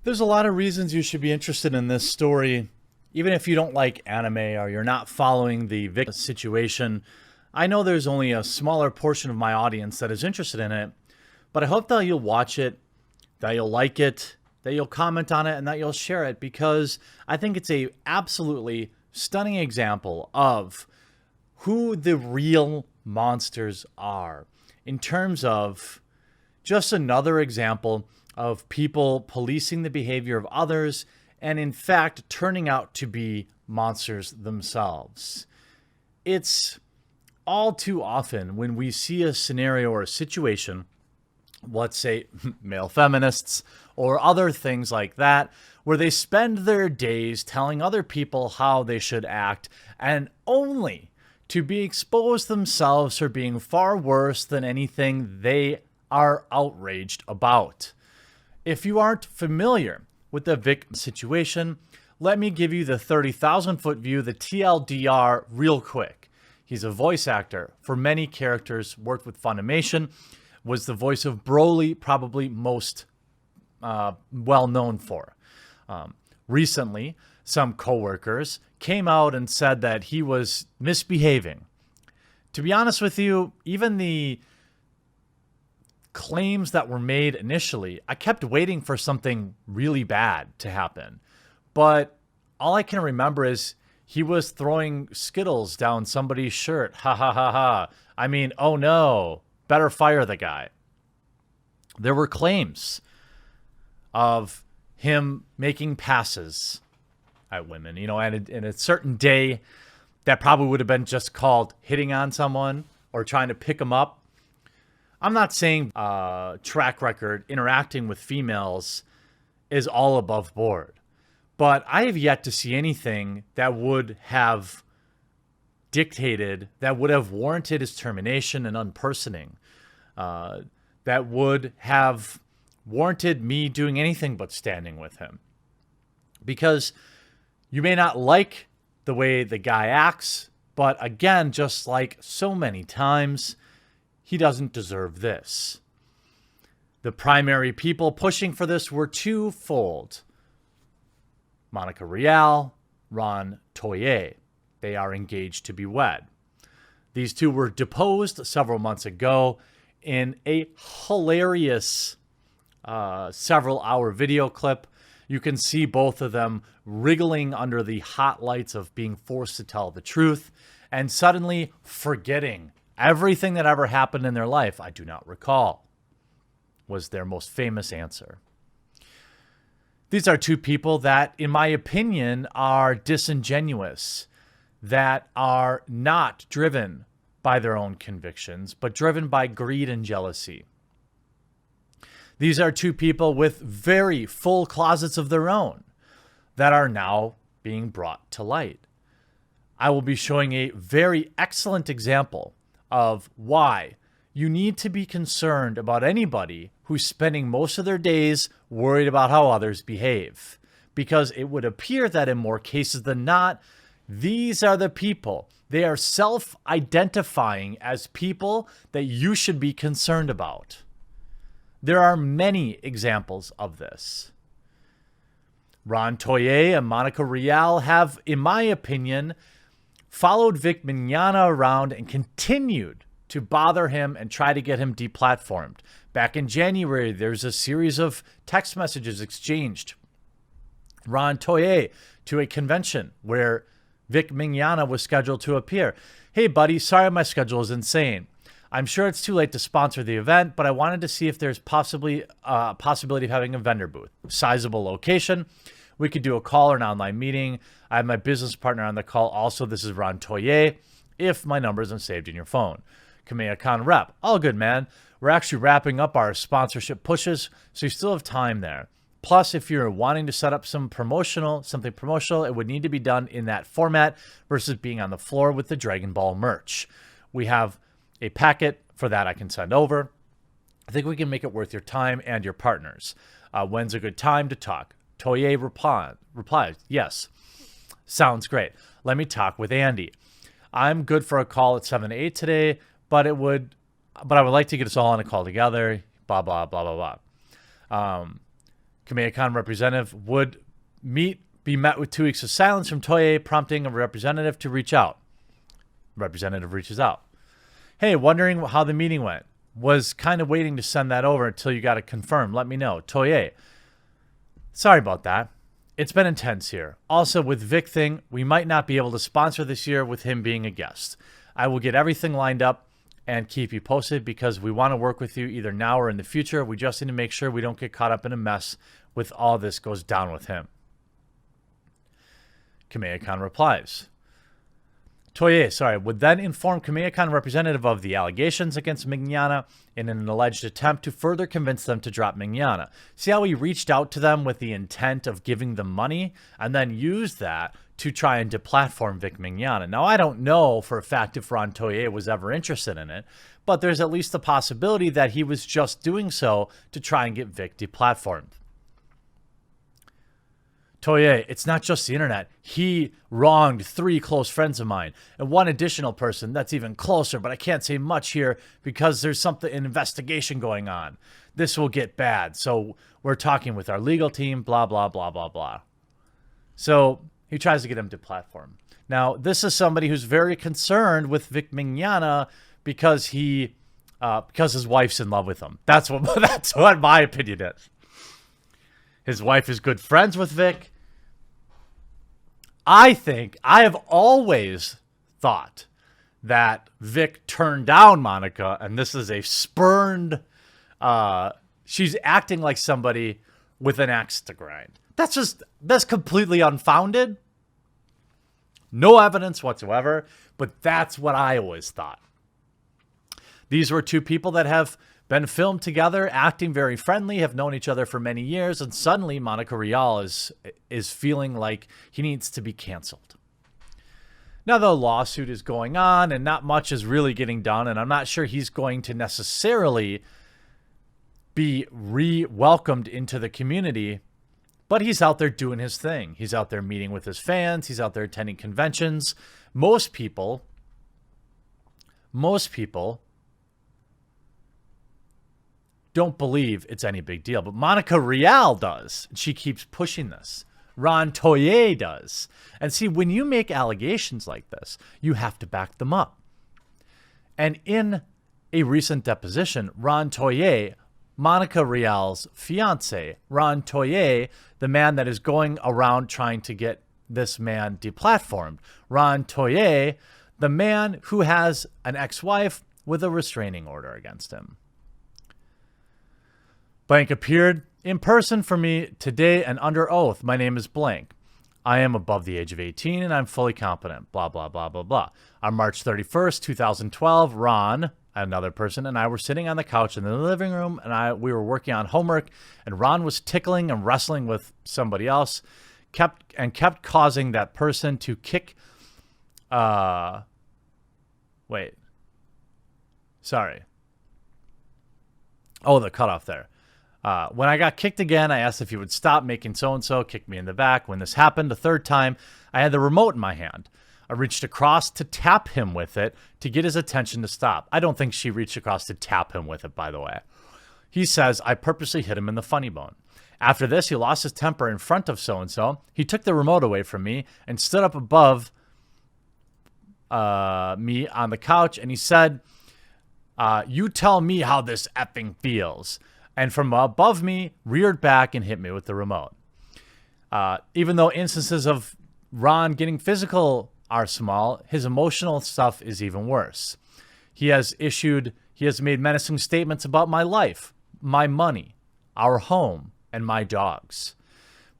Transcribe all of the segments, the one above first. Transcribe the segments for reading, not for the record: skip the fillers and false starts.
There's a lot of reasons you should be interested in this story, even if you don't like anime or you're not following the victim situation. I know there's only a smaller portion of my audience that is interested in it, but I hope that you'll watch it, that you'll like it, that you'll comment on it, and that you'll share it, because I think it's a absolutely stunning example of who the real monsters are in terms of just another example of people policing the behavior of others and in fact turning out to be monsters themselves. It's all too often when we see a scenario or a situation, let's say male feminists or other things like that, where they spend their days telling other people how they should act and only to be exposed themselves for being far worse than anything they are outraged about. If you aren't familiar with the victim situation, let me give you the 30,000-foot view, the TLDR, real quick. He's a voice actor for many characters, worked with Funimation, was the voice of Broly, probably most well known for. Recently, some coworkers came out and said that he was misbehaving. To be honest with you, even the claims that were made initially, I kept waiting for something really bad to happen. But all I can remember is he was throwing Skittles down somebody's shirt. Ha ha ha ha. I mean, oh no, better fire the guy. There were claims of him making passes at women, and in a certain day that probably would have been just called hitting on someone or trying to pick them up. I'm not saying track record interacting with females is all above board, but I have yet to see anything that would have dictated, that would have warranted his termination and unpersoning, that would have warranted me doing anything but standing with him. Because you may not like the way the guy acts, but again, just like so many times, he doesn't deserve this. The primary people pushing for this were twofold. Monica Rial, Ron Toye. They are engaged to be wed. These two were deposed several months ago in a hilarious several-hour video clip. You can see both of them wriggling under the hot lights of being forced to tell the truth and suddenly forgetting everything that ever happened in their life. I do not recall, was their most famous answer. These are two people that, in my opinion, are disingenuous, that are not driven by their own convictions, but driven by greed and jealousy. These are two people with very full closets of their own that are now being brought to light. I will be showing a very excellent example of why you need to be concerned about anybody who's spending most of their days worried about how others behave. Because it would appear that in more cases than not, these are the people. They are self-identifying as people that you should be concerned about. There are many examples of this. Ron Toye and Monica Rial have, in my opinion, followed Vic Mignogna around and continued to bother him and try to get him deplatformed. Back in January, there's a series of text messages exchanged. Ron Toye to a convention where Vic Mignogna was scheduled to appear. Hey, buddy, sorry my schedule is insane. I'm sure it's too late to sponsor the event, but I wanted to see if there's possibly a possibility of having a vendor booth. Sizable location. We could do a call or an online meeting. I have my business partner on the call. Also, this is Ron Toye. If my number isn't saved in your phone. Kamea Khan rep. All good, man. We're actually wrapping up our sponsorship pushes, so you still have time there. Plus, if you're wanting to set up something promotional, it would need to be done in that format versus being on the floor with the Dragon Ball merch. We have a packet for that I can send over. I think we can make it worth your time and your partners. When's a good time to talk? Toye replies, yes. Sounds great. Let me talk with Andy. I'm good for a call at 7 to 8 today, but I would like to get us all on a call together. Blah, blah, blah, blah, blah. Kamehacon representative would be met with 2 weeks of silence from Toye, prompting a representative to reach out. Representative reaches out. Hey, wondering how the meeting went. Was kind of waiting to send that over until you got it confirmed. Let me know. Toye. Sorry about that. It's been intense here. Also, with Vic thing, we might not be able to sponsor this year with him being a guest. I will get everything lined up and keep you posted because we want to work with you either now or in the future. We just need to make sure we don't get caught up in a mess with all this goes down with him. Kamehacon replies. Toye, would then inform Kamehacon representative of the allegations against Mignana in an alleged attempt to further convince them to drop Mignana. See how he reached out to them with the intent of giving them money and then used that to try and deplatform Vic Mignana. Now, I don't know for a fact if Ron Toye was ever interested in it, but there's at least the possibility that he was just doing so to try and get Vic deplatformed. Toye, it's not just the internet. He wronged 3 close friends of mine and 1 additional person that's even closer, but I can't say much here because there's an investigation going on. This will get bad. So we're talking with our legal team, blah, blah, blah, blah, blah. So he tries to get him to platform. Now, this is somebody who's very concerned with Vic Mignana because his wife's in love with him. That's what my opinion is. His wife is good friends with Vic. I have always thought that Vic turned down Monica, and this is a spurned, she's acting like somebody with an axe to grind. That's completely unfounded. No evidence whatsoever, but that's what I always thought. These were 2 people that have been filmed together, acting very friendly, have known each other for many years, and suddenly Monica Rial is feeling like he needs to be canceled. Now, the lawsuit is going on, and not much is really getting done, and I'm not sure he's going to necessarily be re-welcomed into the community, but he's out there doing his thing. He's out there meeting with his fans. He's out there attending conventions. Most people don't believe it's any big deal, but Monica Rial does. She keeps pushing this. Ron Toye does. And see, when you make allegations like this, you have to back them up. And in a recent deposition, Ron Toye, Monica Rial's fiance, Ron Toye, the man that is going around trying to get this man deplatformed, Ron Toye, the man who has an ex-wife with a restraining order against him. Blank appeared in person for me today and under oath. My name is Blank. I am above the age of 18 and I'm fully competent. Blah, blah, blah, blah, blah. On March 31st, 2012, Ron, another person, and I were sitting on the couch in the living room and we were working on homework, and Ron was tickling and wrestling with somebody else, kept causing that person to kick. Wait. Sorry. Oh, the cutoff there. When I got kicked again, I asked if he would stop making so-and-so kick me in the back. When this happened a 3rd time, I had the remote in my hand. I reached across to tap him with it to get his attention to stop. I don't think she reached across to tap him with it, by the way. He says, I purposely hit him in the funny bone. After this, he lost his temper in front of so-and-so. He took the remote away from me and stood up above me on the couch, and he said, you tell me how this effing feels. And from above me, reared back and hit me with the remote. Even though instances of Ron getting physical are small, his emotional stuff is even worse. He has made menacing statements about my life, my money, our home, and my dogs.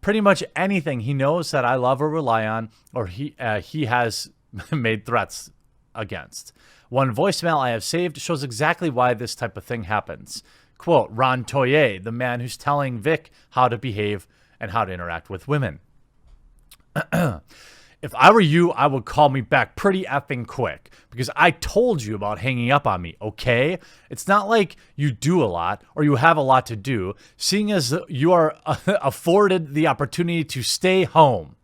Pretty much anything he knows that I love or rely on, or he has made threats against. One voicemail I have saved shows exactly why this type of thing happens. Quote, Ron Toye, the man who's telling Vic how to behave and how to interact with women. If I were you, I would call me back pretty effing quick because I told you about hanging up on me, okay? It's not like you do a lot or you have a lot to do, seeing as you are afforded the opportunity to stay home.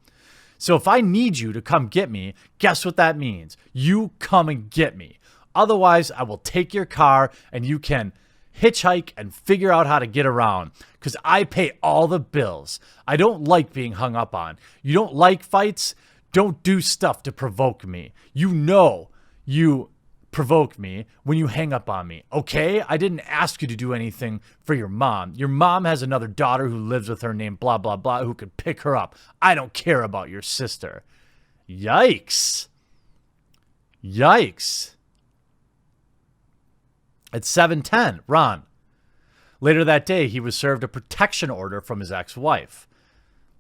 So if I need you to come get me, guess what that means? You come and get me. Otherwise, I will take your car and you can hitchhike and figure out how to get around, because I pay all the bills. I don't like being hung up on. You don't like fights? Don't do stuff to provoke me. You know you provoke me when you hang up on me, okay? I didn't ask you to do anything for your mom. Your mom has another daughter who lives with her named blah, blah, blah, who could pick her up. I don't care about your sister. Yikes. Yikes. At 7:10, Ron. Later that day, he was served a protection order from his ex-wife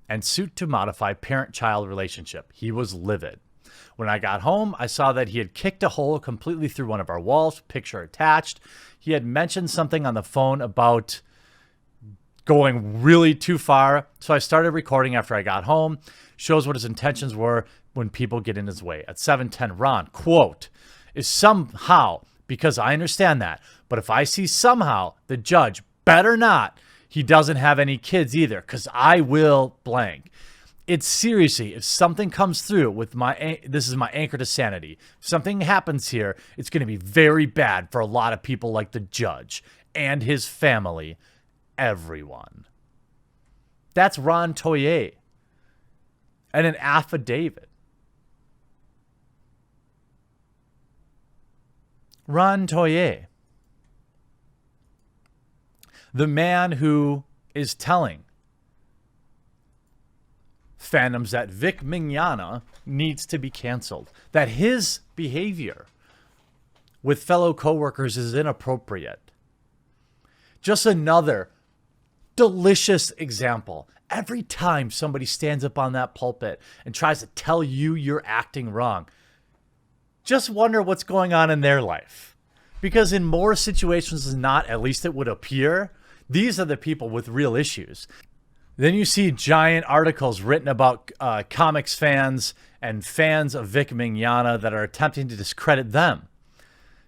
and suit to modify parent-child relationship. He was livid. When I got home, I saw that he had kicked a hole completely through one of our walls, picture attached. He had mentioned something on the phone about going really too far, so I started recording after I got home. Shows what his intentions were when people get in his way. At 7:10, Ron, quote, is somehow, because I understand that, but if I see somehow, the judge better not, he doesn't have any kids either, because I will blank. It's seriously, if something comes through with this is my anchor to sanity. If something happens here, it's going to be very bad for a lot of people like the judge and his family, everyone. That's Ron Toye and an affidavit. Ron Toye, the man who is telling fandoms that Vic Mignogna needs to be canceled, that his behavior with fellow coworkers is inappropriate. Just another delicious example. Every time somebody stands up on that pulpit and tries to tell you you're acting wrong, just wonder what's going on in their life. Because in more situations than not, at least it would appear, these are the people with real issues. Then you see giant articles written about comics fans and fans of Vic Mignogna that are attempting to discredit them.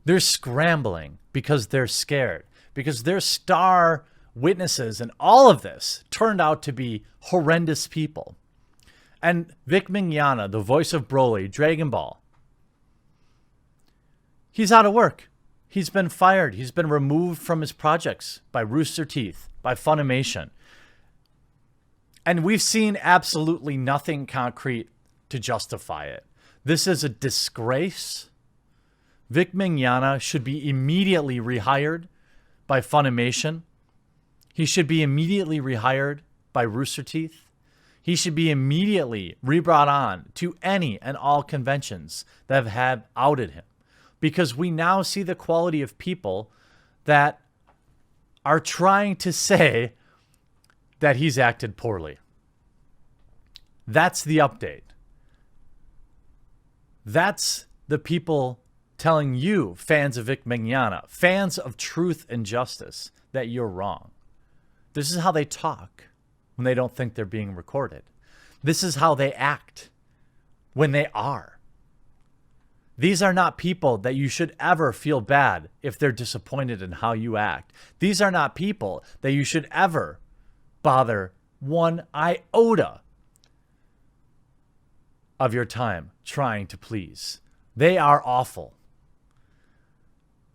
They're scrambling because they're scared, because their star witnesses and all of this turned out to be horrendous people. And Vic Mignogna, the voice of Broly, Dragon Ball, he's out of work. He's been fired. He's been removed from his projects by Rooster Teeth, by Funimation. And we've seen absolutely nothing concrete to justify it. This is a disgrace. Vic Mignogna should be immediately rehired by Funimation. He should be immediately rehired by Rooster Teeth. He should be immediately rebrought on to any and all conventions that have outed him. Because we now see the quality of people that are trying to say that he's acted poorly. That's the update. That's the people telling you, fans of Vic Mignogna, fans of truth and justice, that you're wrong. This is how they talk when they don't think they're being recorded. This is how they act when they are. These are not people that you should ever feel bad if they're disappointed in how you act. These are not people that you should ever bother one iota of your time trying to please. They are awful.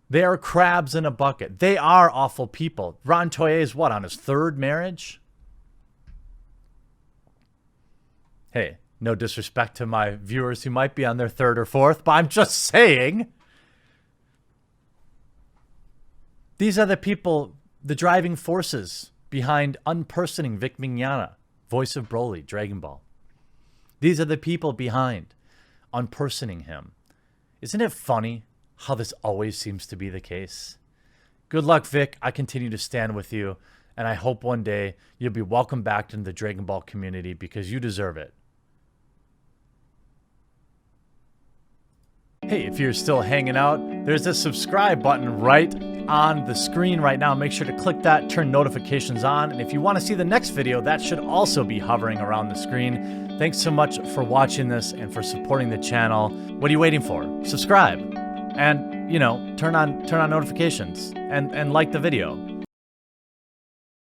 They are crabs in a bucket. They are awful people. Ron Toye is what, on his third marriage? Hey, no disrespect to my viewers who might be on their third or fourth, but I'm just saying. These are the people, the driving forces behind unpersoning Vic Mignogna, voice of Broly, Dragon Ball. These are the people behind unpersoning him. Isn't it funny how this always seems to be the case? Good luck, Vic. I continue to stand with you, and I hope one day you'll be welcomed back into the Dragon Ball community because you deserve it. Hey, if you're still hanging out, there's a subscribe button right on the screen right now. Make sure to click that, turn notifications on, and if you want to see the next video, that should also be hovering around the screen. Thanks so much for watching this and for supporting the channel. What are you waiting for? Subscribe and, turn on notifications and like the video.